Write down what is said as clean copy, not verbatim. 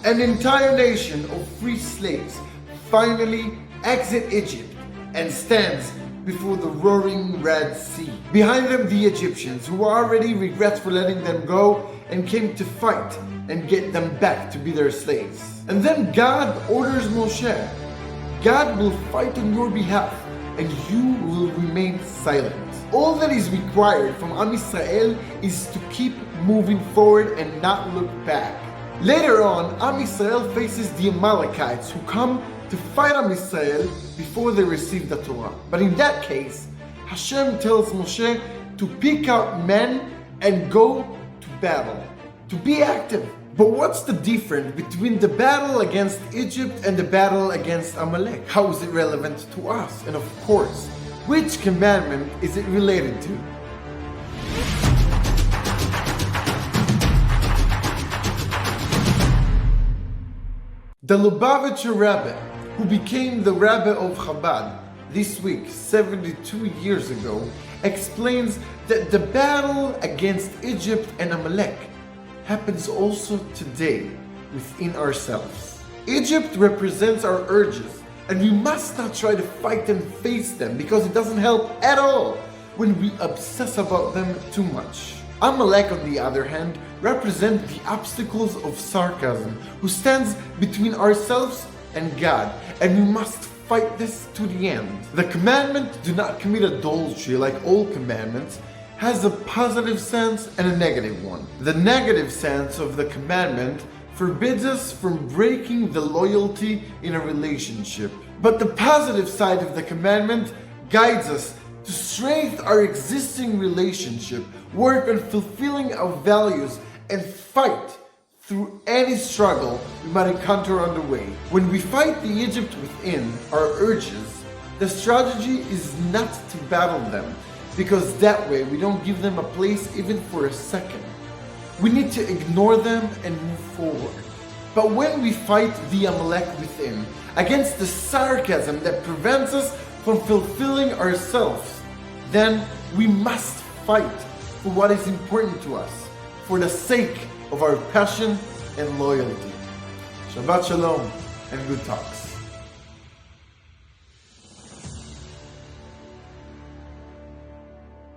An entire nation of free slaves finally exit Egypt and stands before the roaring Red Sea. Behind them, the Egyptians, who were already regret for letting them go and came to fight and get them back to be their slaves. And then God orders Moshe, God will fight on your behalf and you will remain silent. All that is required from Am Yisrael is to keep moving forward and not look back. Later on, Am Yisrael faces the Amalekites who come to fight Am Yisrael before they receive the Torah. But in that case, Hashem tells Moshe to pick out men and go to battle, to be active. But what's the difference between the battle against Egypt and the battle against Amalek? How is it relevant to us? And of course, which commandment is it related to? The Lubavitcher Rebbe, who became the Rebbe of Chabad this week, 72 years ago, explains that the battle against Egypt and Amalek happens also today within ourselves. Egypt represents our urges, and we must not try to fight and face them because it doesn't help at all when we obsess about them too much. Amalek, on the other hand, represent the obstacles of sarcasm, who stands between ourselves and God, and we must fight this to the end. The commandment, do not commit adultery, like all commandments, has a positive sense and a negative one. The negative sense of the commandment forbids us from breaking the loyalty in a relationship. But the positive side of the commandment guides us to strengthen our existing relationship, work on fulfilling our values, and fight through any struggle we might encounter on the way. When we fight the Egypt within our urges, the strategy is not to battle them, because that way we don't give them a place even for a second. We need to ignore them and move forward. But when we fight the Amalek within, against the sarcasm that prevents us from fulfilling ourselves, then we must fight for what is important to us, for the sake of our passion and loyalty. Shabbat Shalom and good talks.